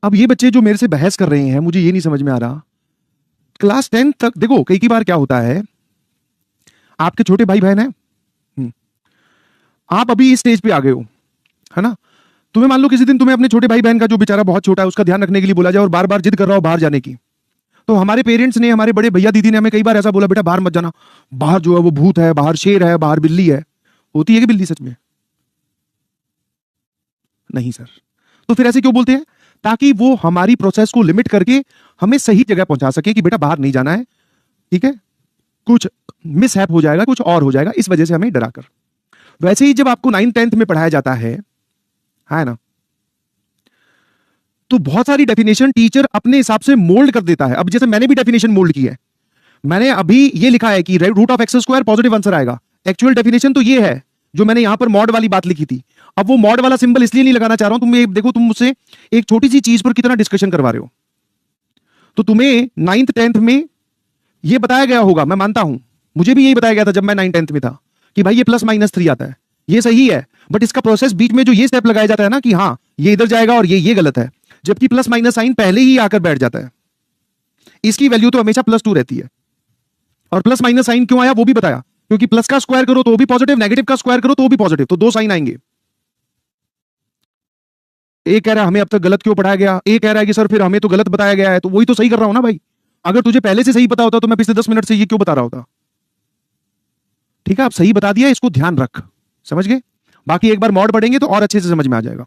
अब ये बच्चे जो मेरे से बहस कर रहे हैं, मुझे ये नहीं समझ में आ रहा, क्लास 10 तक देखो कई बार क्या होता है, आपके छोटे भाई बहन है, आप अभी इस स्टेज पे आ गए हो, है ना, तुम्हें मान लो किसी दिन तुम्हें अपने छोटे भाई बहन का जो बेचारा बहुत छोटा है उसका ध्यान रखने के लिए बोला जाए और बार बार जिद कर रहा हो बाहर जाने की, तो हमारे पेरेंट्स ने, हमारे बड़े भैया दीदी ने हमें कई बार ऐसा बोला, बेटा बाहर मत जाना, बाहर जो है वो भूत है, बाहर शेर है, बाहर बिल्ली है। होती है कि बिल्ली सच में? नहीं सर। तो फिर ऐसे क्यों बोलते हैं? ताकि वो हमारी प्रोसेस को लिमिट करके हमें सही जगह पहुंचा सके कि बेटा बाहर नहीं जाना है, ठीक है, कुछ मिसहैप हो जाएगा, कुछ और हो जाएगा, इस वजह से हमें डरा कर। वैसे ही जब आपको 9th 10th में पढ़ाया जाता है ना, तो बहुत सारी डेफिनेशन टीचर अपने हिसाब से मोल्ड कर देता है। अब जैसे मैंने भी डेफिनेशन मोल्ड की है, मैंने अभी ये लिखा है कि root of X square positive answer आएगा। एक्चुअल डेफिनेशन तो ये है जो मैंने यहां पर मॉड वाली बात लिखी थी। अब वो मॉड वाला सिंबल इसलिए नहीं लगाना चाह रहा हूं, तुम देखो, तुम मुझसे एक छोटी सी चीज पर कितना डिस्कशन करवा रहे हो। तो तुम्हें 9th 10th में ये बताया गया होगा, मैं मानता हूं, मुझे भी यही बताया गया था जब मैं 9th 10th में था, कि भाई ये +-3 आता है, ये सही है, बट इसका प्रोसेस बीच में जो ये स्टेप लगाया जाता है ना कि हाँ ये इधर जाएगा और ये गलत है, जबकि +- साइन पहले ही आकर बैठ जाता है। इसकी वैल्यू तो हमेशा +2 रहती है। और +- साइन क्यों आया वो भी बताया, क्योंकि प्लस का स्क्वायर करो तो वो भी पॉजिटिव, नेगेटिव का स्क्वायर करो तो वो भी पॉजिटिव, तो 2 साइन आएंगे। एक कह रहा है हमें अब तक गलत क्यों पढ़ाया गया, एक कह रहा है कि सर फिर हमें तो गलत बताया गया है, तो वही तो सही कर रहा हूं ना भाई। अगर तुझे पहले से सही पता होता तो मैं पिछले 10 मिनट से ये क्यों बता रहा होता। ठीक है, आप सही बता दिया, इसको ध्यान रख, समझ गए। बाकी एक बार मॉड पढ़ेंगे तो और अच्छे से समझ में आ जाएगा।